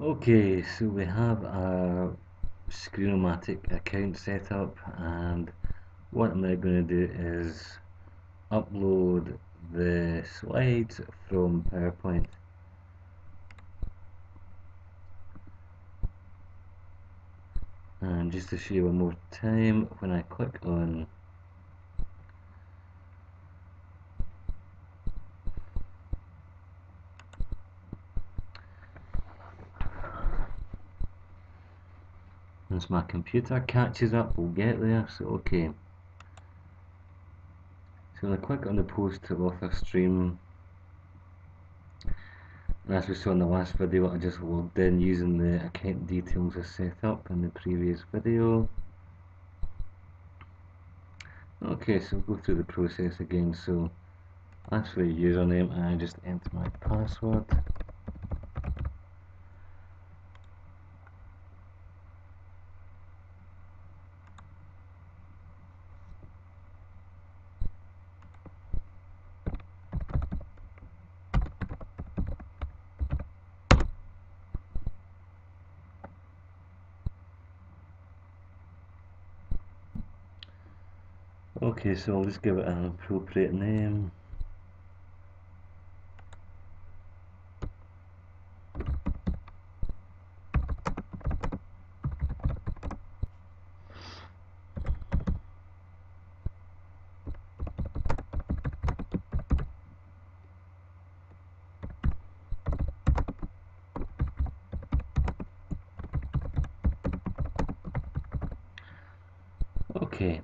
Okay, so we have our Screenomatic account set up, and what I'm now going to do is upload the slides from PowerPoint. And just to show you one more time, when I click on once my computer catches up, we'll get there. So okay, so when I click on the post to authorStream, and as we saw in the last video, I just logged in using the account details I set up in the previous video. Okay, so we'll go through the process again. So ask for a username and I just enter my password. Okay, so I'll just give it an appropriate name. Okay.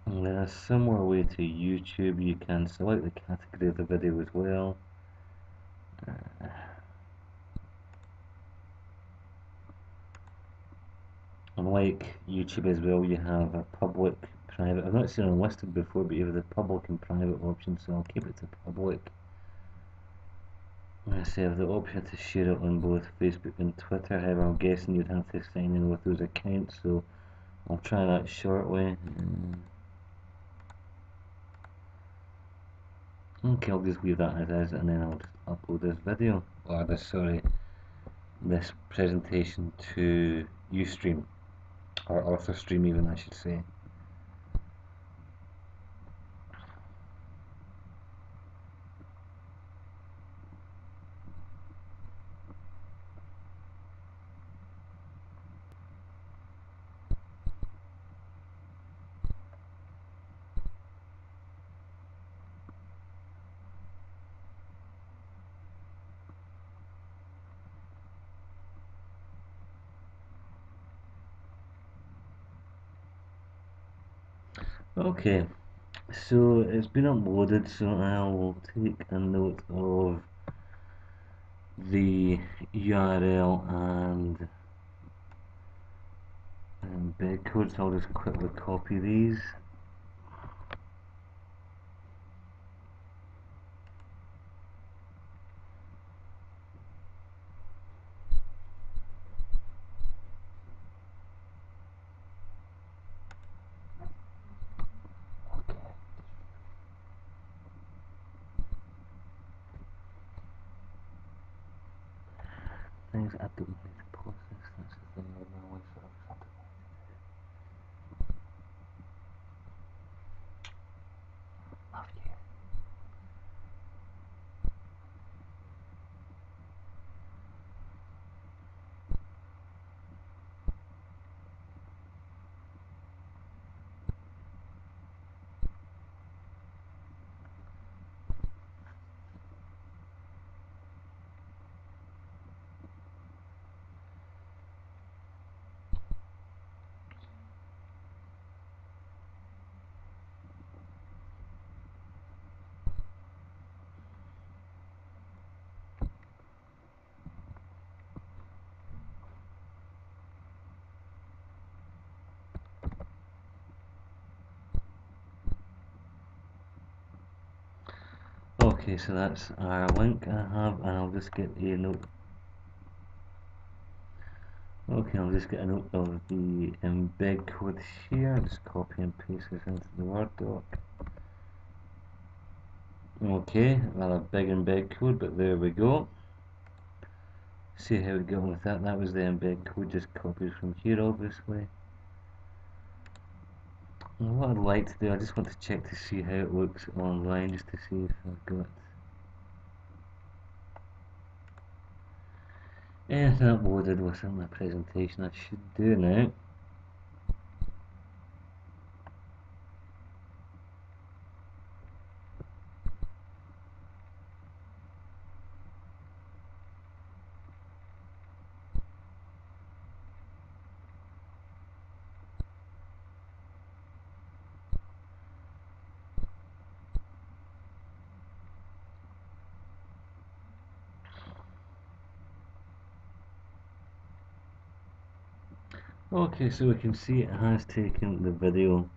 And then a similar way to YouTube, you can select the category of the video as well. Unlike YouTube as well, you have a public, private. I've not seen it listed before, but you have the public and private option, so I'll keep it to public. I say I have the option to share it on both Facebook and Twitter. However, I'm guessing you'd have to sign in with those accounts, so I'll try that shortly. Okay, I'll just leave that as is, and then I'll just upload this video, or this presentation to Ustream, or authorStream even, I should say. Okay, so it's been uploaded, so I will take a note of the URL and embed code, so I'll just quickly copy these. Things I don't need to post this, that's the thing I normally sort of have to love you. Okay, so that's our link I have, and I'll just get a note. Okay, I'll just get a note of the embed code here, just copy and paste this into the Word doc. Okay, rather big embed code, but there we go. See how we get on with that. That was the embed code, just copied from here, obviously. And what I'd like to do, I just want to check to see how it looks online, just to see if I've got anything uploaded within my presentation. I should do now. Okay, so we can see it has taken the video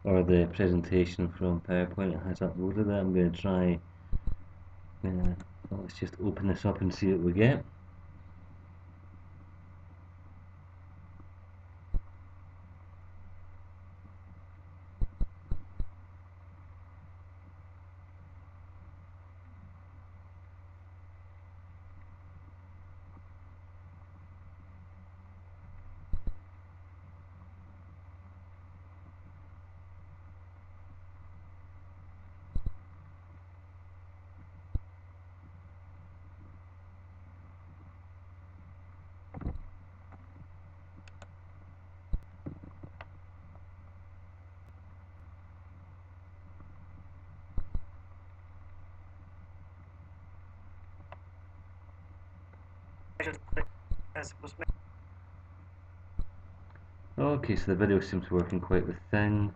or the presentation from PowerPoint. It has uploaded it. I'm going to try. Let's just open this up and see what we get. Okay, so the video seems to be working quite the thing.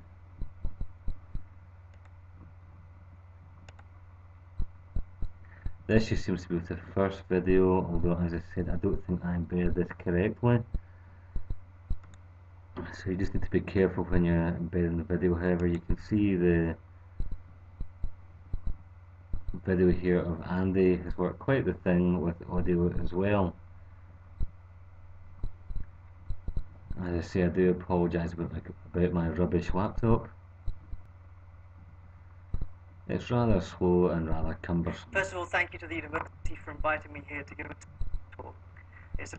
This just seems to be with the first video, although as I said, I don't think I embedded this correctly. So you just need to be careful when you're embedding the video. However, you can see the video here of Andy has worked quite the thing with audio as well. As I say, I do apologise about my rubbish laptop. It's rather slow and rather cumbersome. First of all, thank you to the university for inviting me here to give a talk. It's a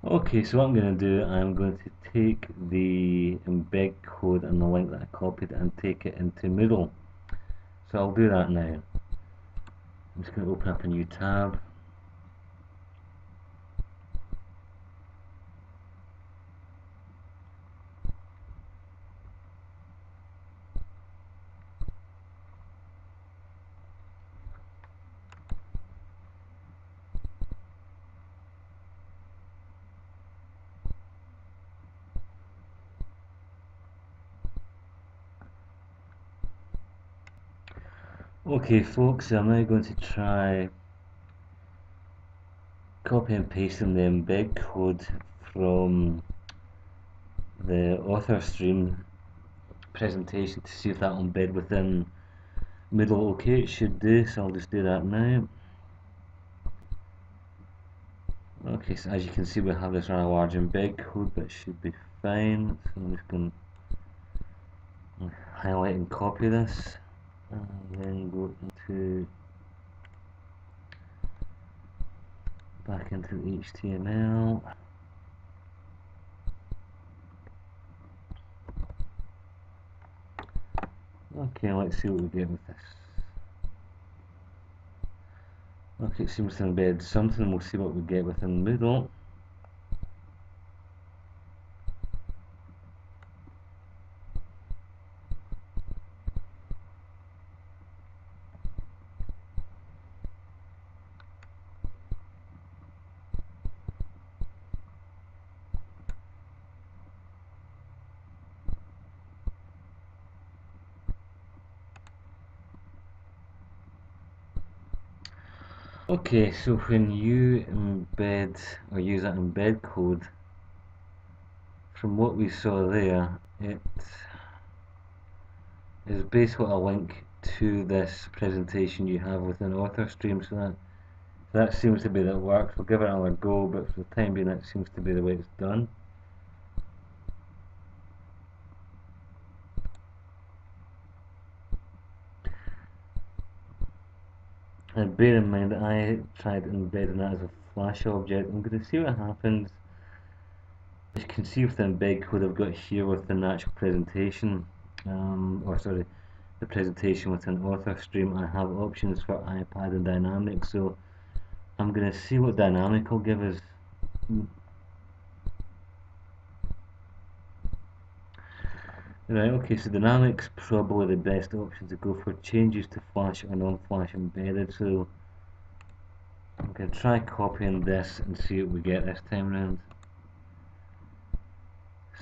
Okay, so what I'm going to do, I'm going to take the embed code and the link that I copied and take it into Moodle. So I'll do that now. I'm just going to open up a new tab. Okay folks, so I'm now going to try copy and pasting the embed code from the authorStream presentation to see if that will embed within Moodle. Okay, it should do, so I'll just do that now. Okay, so as you can see we have this rather large embed code, but it should be fine. So I'm just going to highlight and copy this, and then go into back into the HTML. Okay, let's see what we get with this. Okay, it seems to embed something. We'll see what we get within Moodle. Okay, so when you embed or use that embed code, from what we saw there, it is basically a link to this presentation you have within authorStream, so that seems to be that works. We'll give it another go, but for the time being that seems to be the way it's done. And bear in mind that I tried embedding that as a flash object. I'm going to see what happens. As you can see within embed code I've got here within the actual presentation, the presentation within authorStream, I have options for iPad and dynamic, so I'm going to see what dynamic will give us. Right, okay, so dynamic's probably the best option to go for changes to flash or non-flash embedded, so I'm going to try copying this and see what we get this time round.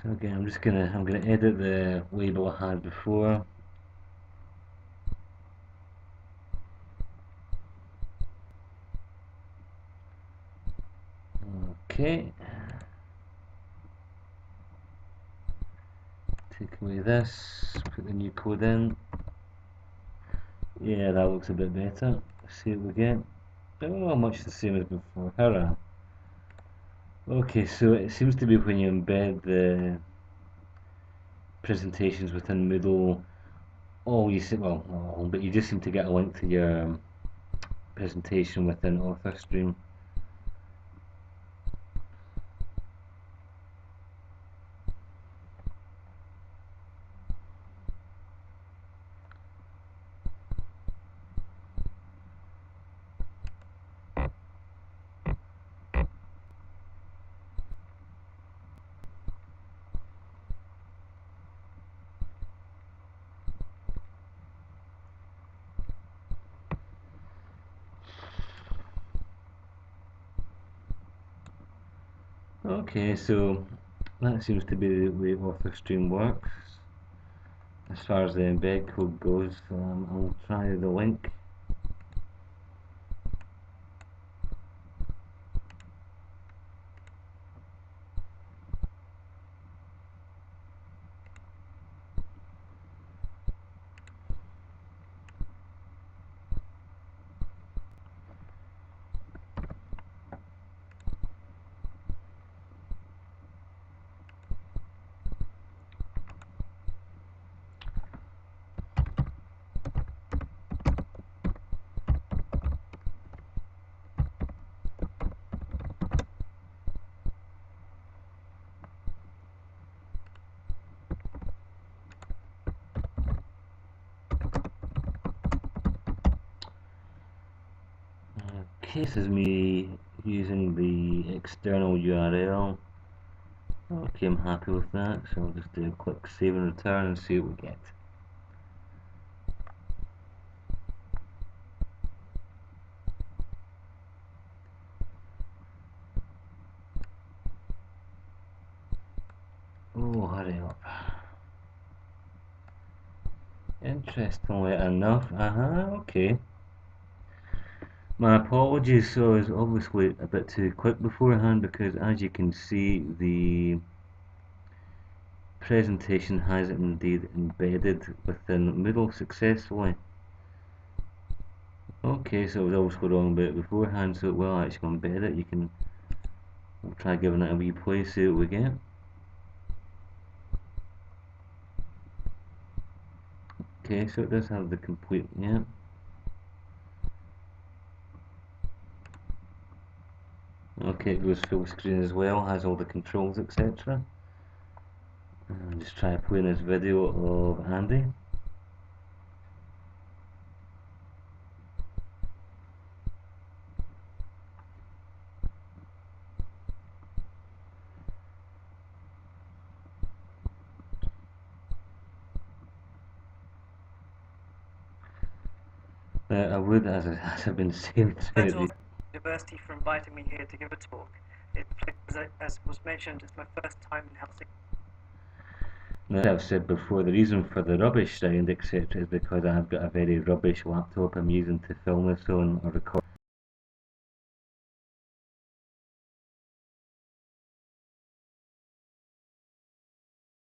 So again, I'm gonna edit the label I had before. Okay. Take away this, put the new code in. Yeah, that looks a bit better. Let's see what we get. Oh, much the same as before. Hurrah. Okay, so it seems to be when you embed the presentations within Moodle, well, not all, but you just seem to get a link to your presentation within authorStream. Okay, so that seems to be the way authorStream works. As far as the embed code goes, I'll try the link. Okay, this is me using the external URL. Okay, I'm happy with that, so I'll just do a quick save and return and see what we get. Oh, hurry up. Interestingly enough, okay. My apologies, so I was obviously a bit too quick beforehand because as you can see the presentation has indeed embedded within Moodle successfully. Okay, so I was obviously wrong about it beforehand, so it will actually embed it. We'll try giving it a wee play, see what we get. Okay, so it does have the complete, yeah. Okay, it goes full screen as well, has all the controls, etc. Just try playing this video of Andy. I would, as I've been saying throughout the University for inviting me here to give a talk. As was mentioned, it's my first time in Helsinki. Now, I've said before, the reason for the rubbish sound, etc., is because I've got a very rubbish laptop I'm using to film this on or record.